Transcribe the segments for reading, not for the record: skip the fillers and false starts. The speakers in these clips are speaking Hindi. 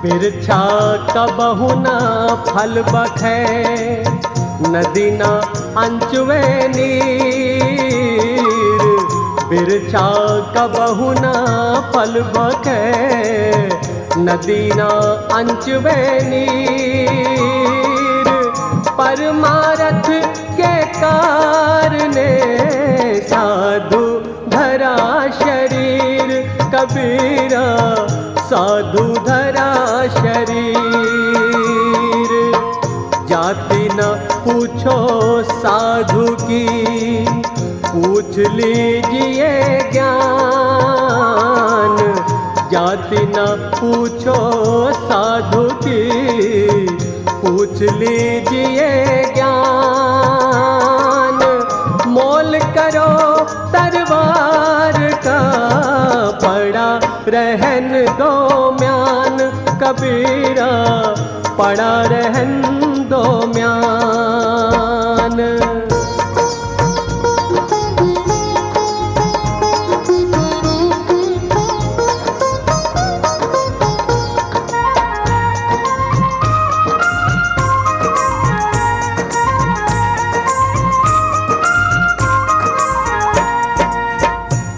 बिरछा कबहु न फल बखै, नदी न अंचुवे नीर। बिरछा कबहु न फल बखै, नदी न अंचुवे नीर। परमारथ के कारणे साधु धरा शरीर, कबीरा साधु धरा शरीर। जाति न पूछो साधु की, पूछ लीजिए ज्ञान। जाति न पूछो साधु की, पूछ लीजिए ज्ञान। मोल करो तरवार का, पड़ा रहन दो म्यान। कबीरा पड़ा रहन दो म्यान।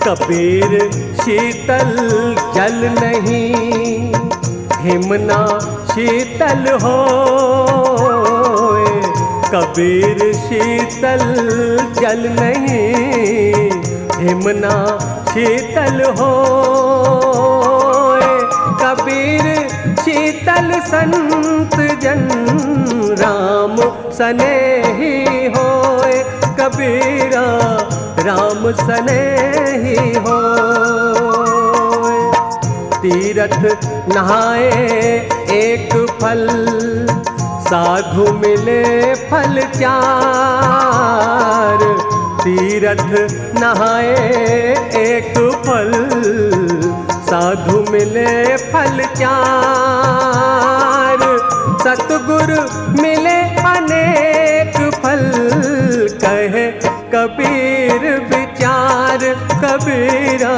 कबीर शीतल जल नहीं, हिमना शीतल होए। कबीर शीतल जल नहीं, हिमना शीतल होए। कबीर शीतल संत जन, राम सनेही होए। कबीरा राम सनेही होए। तीरथ नहाए एक फल, साधु मिले फल चार। तीरथ नहाए एक फल, साधु मिले फल चार। सतगुरु मिले अनेक फल, कहे कबीर विचार। कबीरा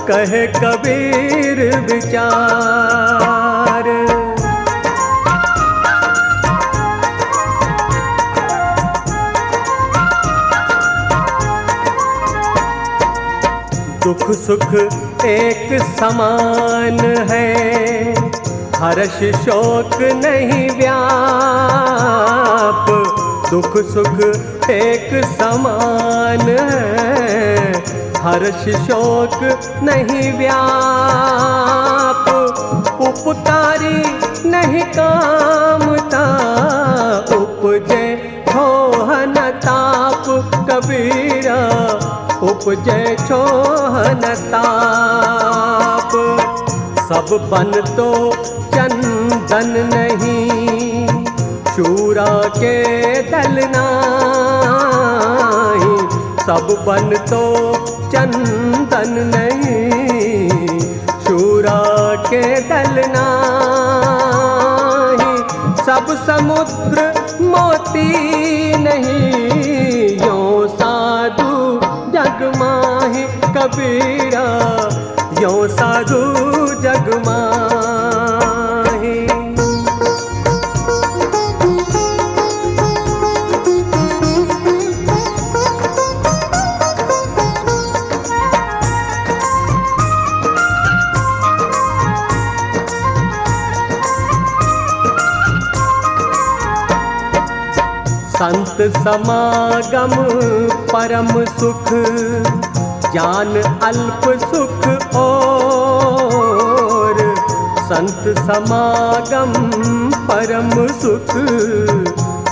कहे कबीर विचार। दुख सुख एक समान है, हर्ष शोक नहीं व्याप। दुख सुख एक समान है, हर्ष शोक नहीं व्याप। उपकारी नहीं कामता, उपजे छोहन ताप। कबीरा उपजे छोहन ताप। सब बन तो चंदन नहीं, शूरा के दल नाही। सब बन तो चंदन नहीं, शूरा के दल नाही। सब समुद्र मोती नहीं, यो साधु जग माही। कबीरा यो साधु जग माही। संत समागम परम सुख, जान अल्प सुख और। संत समागम परम सुख,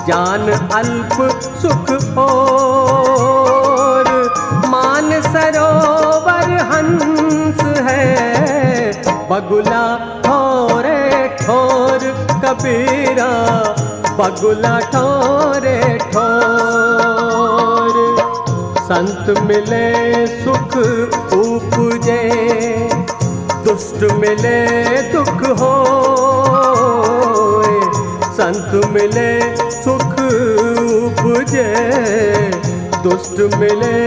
जान अल्प सुख और। मान सरोवर हंस है, बगुला ठोरे ठोर। कबीरा बगुला ठोरे ठोर। संत मिले सुख उपजे, दुष्ट मिले दुख होए। संत मिले सुख उपजे, दुष्ट मिले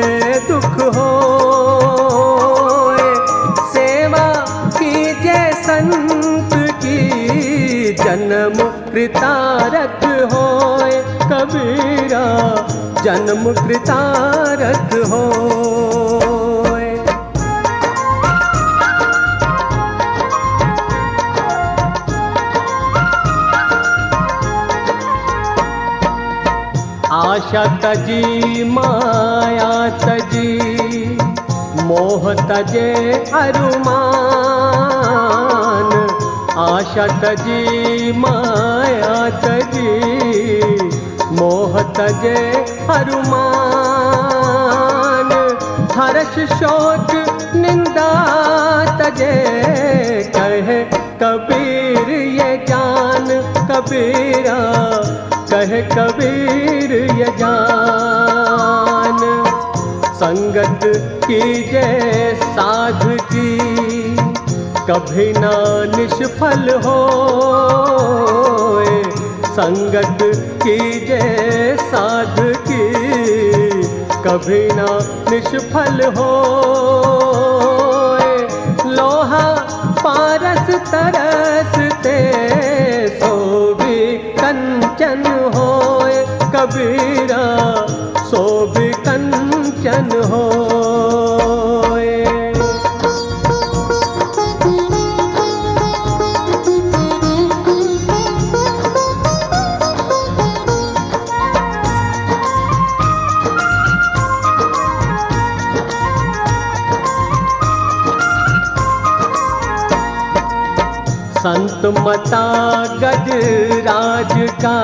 दुख होए। सेवा कीजे संत की, जन्म कृतारथ होए, कबीरा जन्म कृतारथ होए। आशा तजी माया तजी, मोह तजे अरुमान। आशा तजी माया तजी, मोह तजे अरुमान। हर्ष शोक निंदा तजे, कहे कबीर ये जान। कबीरा कहे कबीर ये जान। संगत कीजे साध की, कभी ना निष्फल होए। संगत कीजे साध की, कभी ना निष्फल होए। लोहा पारस तरसते, सो भी कंचन होए। कबीरा सो भी कंचन होए। संत मता गजराज का,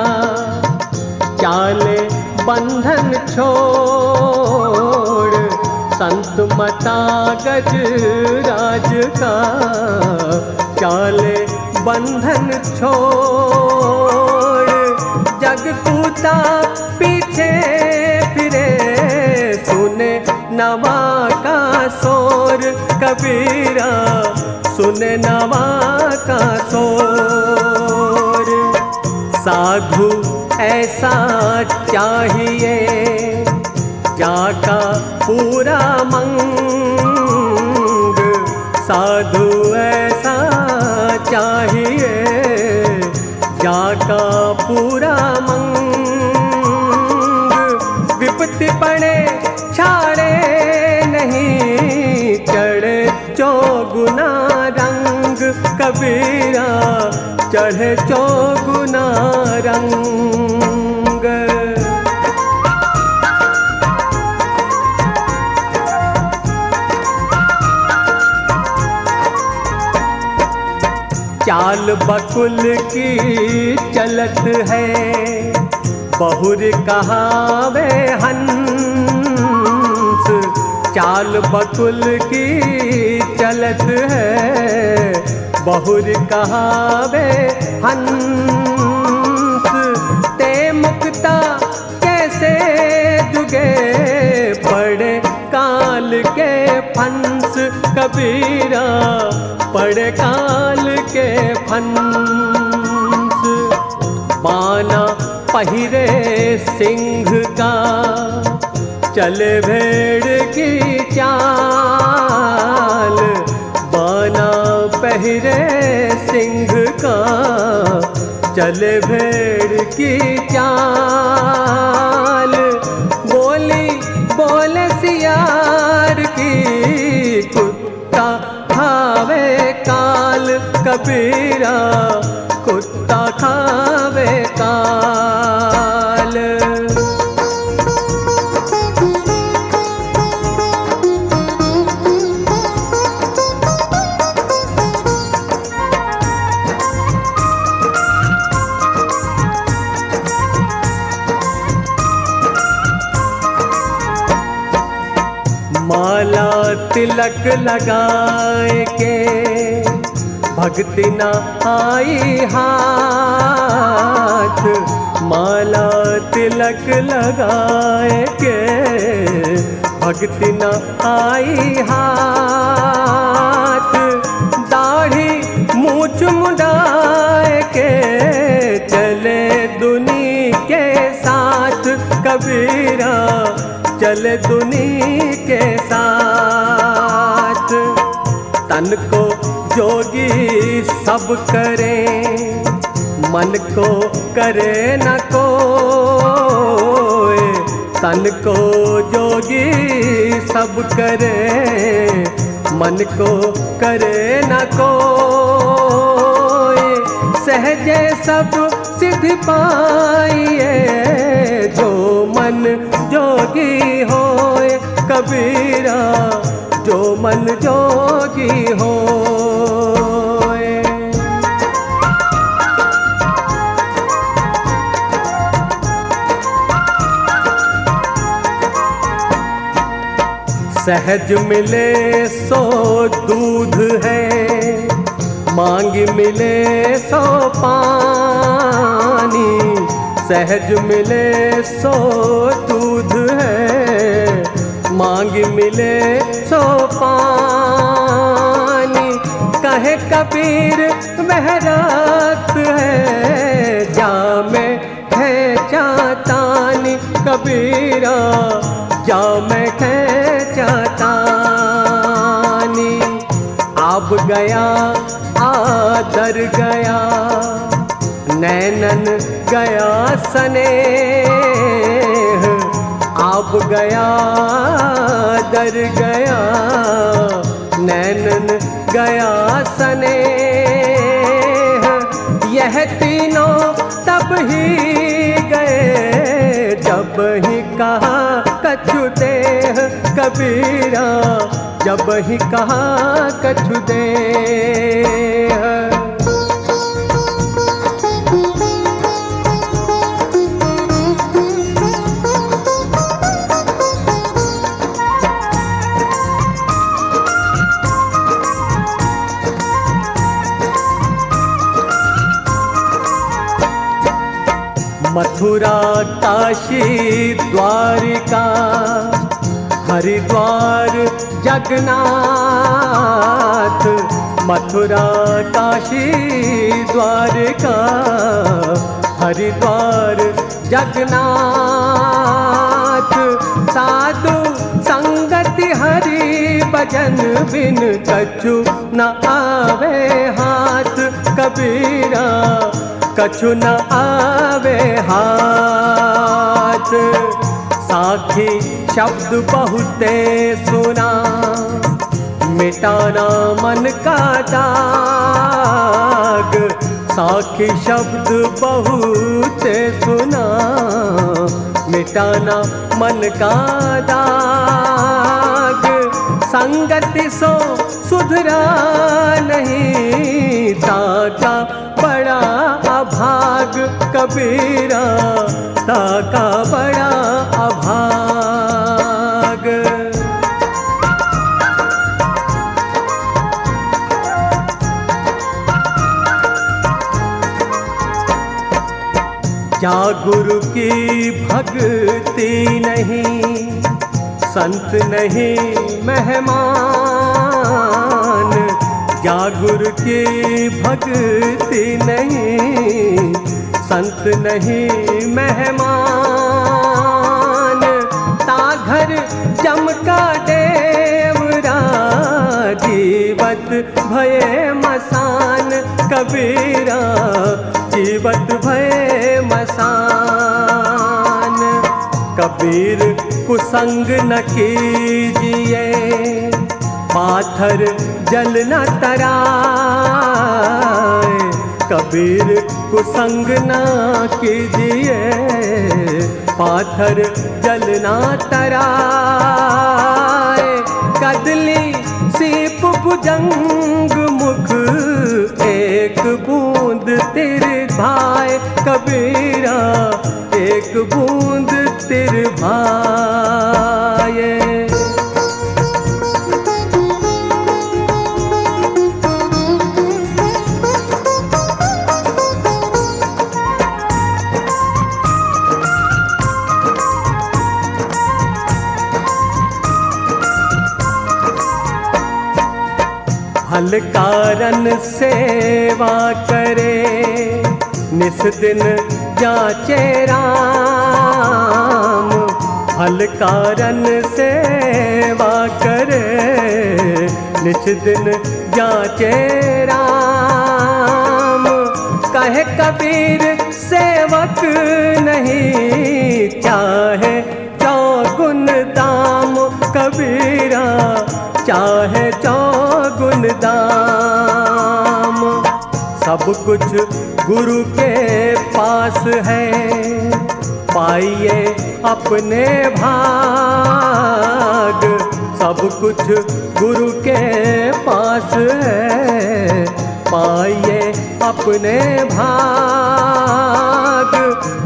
चाले बंधन छोड़। संत मता गजराज का, चाले बंधन छोड़। जग कूता पीछे फिरे, सुने नवा का शोर। कबीरा सुने नवा का शोर। साधु ऐसा चाहिए, जाका पूरा मंग। साधु ऐसा चाहिए, जाका पूरा मंग। विपत्ति पड़े छाड़े नहीं, चढ़े चौगुना रंग। कबीरा चढ़े चौगुना रंग। चाल बकुल की चलत है, बहुर कहावे हंस। चाल बकुल की चलत है, बहुर कहावे हंस। ते मुक्ता कैसे जुगे, पड़े काल के फंस। कबीरा पड़े काल के फंस। बाना पहिरे सिंह का, चले भेड़ की चाल। बाना पहिरे सिंह का, चले भेड़ की चाल। बोली बोले सियार की, कुत्ता खावे काल। कबीरा कुत्ता खावे काल। माला तिलक लगाए के, भक्ति न आई हाथ। माला तिलक लगाए के, भक्ति न आई हाथ। दाढ़ी मूछ मुंडाए के, चले दुनी के साथ। कबीरा चले दुनी के साथ। तन को जोगी अब करे मन को करे न कोय, तन को जोगी सब करे मन को करे न कोय। सहजे सब सिद्धि पाइए जो मन जोगी होए, कबीरा जो मन जोगी होए। सहज मिले सो दूध है, मांग मिले सो पानी। सहज मिले सो दूध है, मांग मिले सो पानी। कहे कबीर वह रात है, जामे है चातानी। कबीरा जामे है चातानी। अब गया आदर गया, नैनन गया स्नेह। अब गया दर गया, नैनन गया स्नेह। यह तीनों तब ही गए जब ही कहा कछु देह। कबीरा जब ही कहा कछु देह। मथुरा काशी द्वारिका, हरिद्वार जगन्नाथ। मथुरा काशी द्वारिका, हरिद्वार जगन्नाथ। साधु संगति हरि भजन बिन कछु न आवे हाथ। कबीरा कछु न आवे हाथ। साखी शब्द बहुते सुना, मिटाना मन का दाग। साखी शब्द बहुते सुना, मिटाना मन का दाग। संगति सो सुधरा नहीं, ताका बड़ा अभाग। कबीरा ताका बड़ा अभाग। जा गुरु की भक्ति नहीं, संत नहीं मेहमान। जा गुरु की भक्ति नहीं, संत नहीं मेहमान। ता घर जमका देवरा, जीवत भये मसान। कबीरा जीवत भये मसान। कबीर कुसंग न कीजिए, पाथर जल न तराए। कबीर कुसंग न कीजिए, पाथर जल न तराए। कदली सीप भुजंग मुख, एक बूंद तेरे भाई। कबीरा एक बूंद तेरे भाई। हल कारण सेवा करे, निस दिन जाचे राम। हल कारण सेवा करे, निस दिन जाचे राम। कहे कबीर सेवक नहीं चाहे चौगुन दाम, कबीरा चाहे चौगुन दाम। सब कुछ गुरु के पास है, पाइए अपने भाग। सब कुछ गुरु के पास है, पाइए अपने भाग।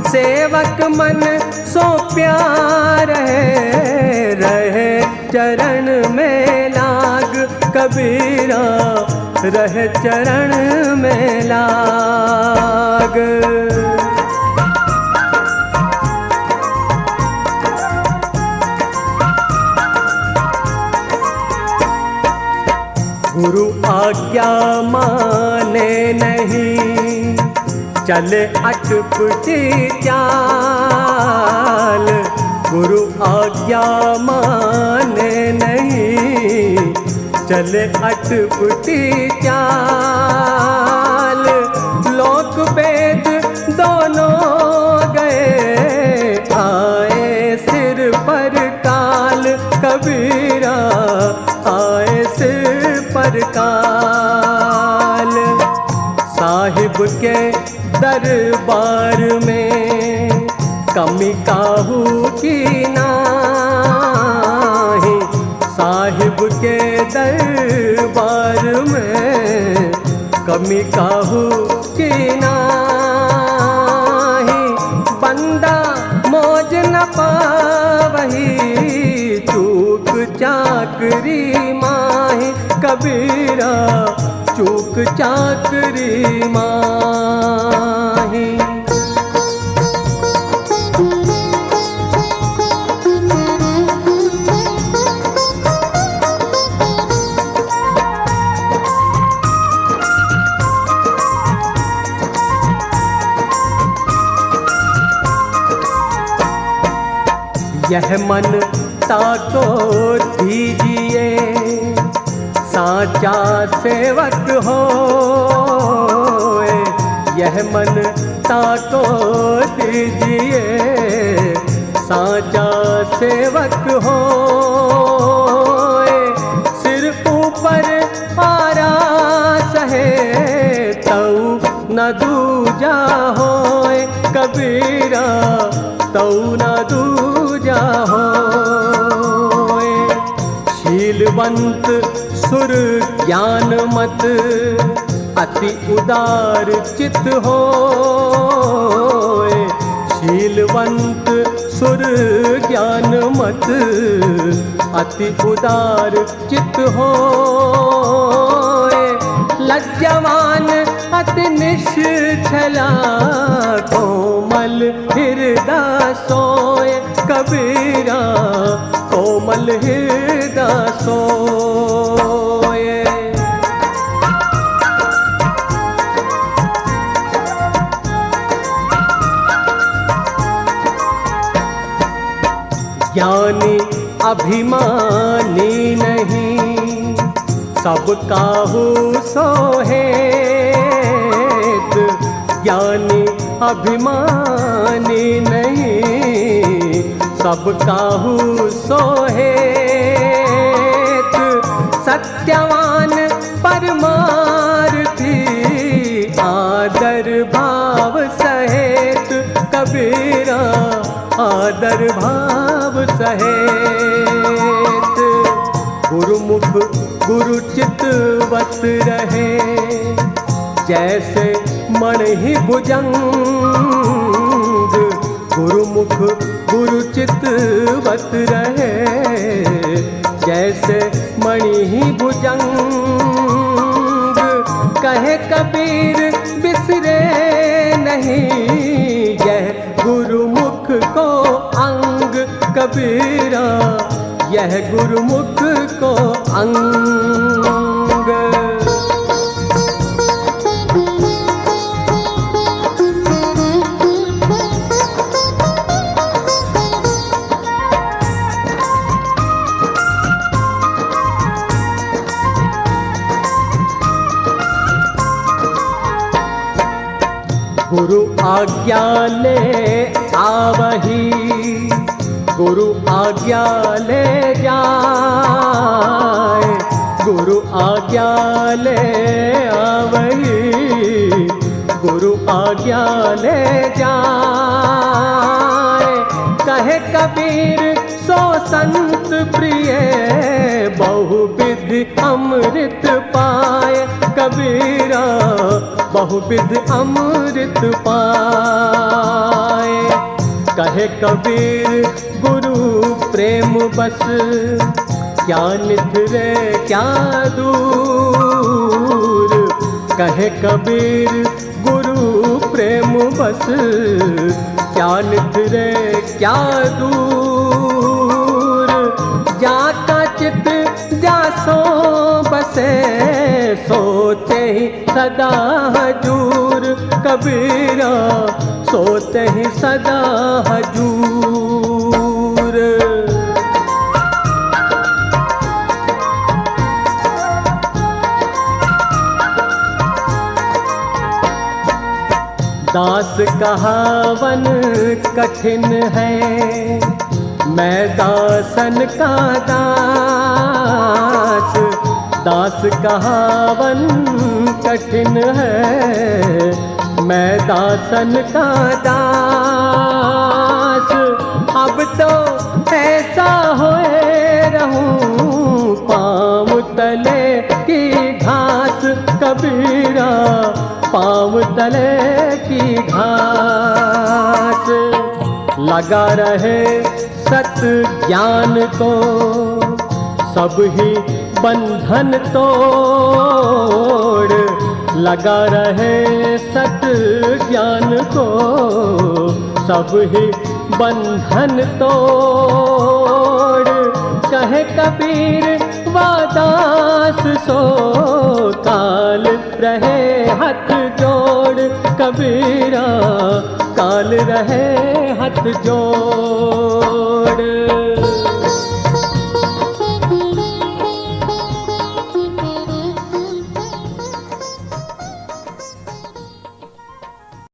सेवक मन सो प्यार है, रहे चरण में लाग, कबीरा रहे चरण में लाग। गुरु आज्ञा माने नहीं, चले अटपटी चाल। गुरु आज्ञा माने नहीं, चले अटपटी चाल। लोक वेद दोनों गए, आए सिर पर काल, कबीरा आए सिर पर काल। साहिब के दरबार में कमी काहू की नाही, साहिब के दरबार में कमी काहू की नाही। बंदा मौज न पावही, चूक चाकरी माही, कबीरा चूक चाकरी माही। यह मन ताको दीजिए, साचा सेवक हो। यह मन ताको दीजिए, साचा सेवक हो। सिर ऊपर आरास है, तऊ न दूजा होए, कबीरा तऊ न दूजा होए। शीलवंत सुर ज्ञान मत, अति उदार चित होए। शीलवंत सुर ज्ञान मत, अति उदार चित होए। लज्जवान अति निश्चला, कोमल हृदय सोए, कबीरा कोमल हृदय सोए। ज्ञानी अभिमानी नहीं, सब काहू सोहेत। ज्ञानी अभिमानी नहीं, सब काहू सोहेत। सत्यवान परमार्थी, आदर भाव सहेत, कबीरा आदर भाव सहेत। गुरुमुख गुरु चितवत रहे, जैसे मणि भुजंग। गुरुमुख गुरु चितवत रहे, जैसे मणि भुजंग। कहे कबीर बिसरे नहीं, यह गुरुमुख को अंग, कबीरा यह गुरुमुख को अंग। गुरु आज्ञा ले आवही, गुरु आज्ञा ले जाए, गुरु आज्ञा ले आवही, गुरु आज्ञा ले जाए। कहे कबीर सो संत प्रिय, बहुविध अमृत पाए, कबीरा बहुविध अमृत पाए। कहे कबीर गुरु प्रेम बस, क्या निधरे क्या दूर। कहे कबीर गुरु प्रेम बस, क्या निधरे क्या दूर। जाका चित जासो बसे, सोते ही सदा हजूर, कबीरा सोते ही सदा हजूर। दास कहावन कठिन है, मैं दासन का दास। दास कहावन कठिन है, मैं दासन का दास। अब तो ऐसा होए रहूं, पाँव तले की घास, कबीरा पाँव तले की घास। लगा रहे सत ज्ञान को, सब ही बंधन तोड़। लगा रहे सत ज्ञान को, सब ही बंधन तोड़। कहे कबीर वादास सो, काल रहे हाथ जोड़, कबीरा काल रहे हाथ जोड़।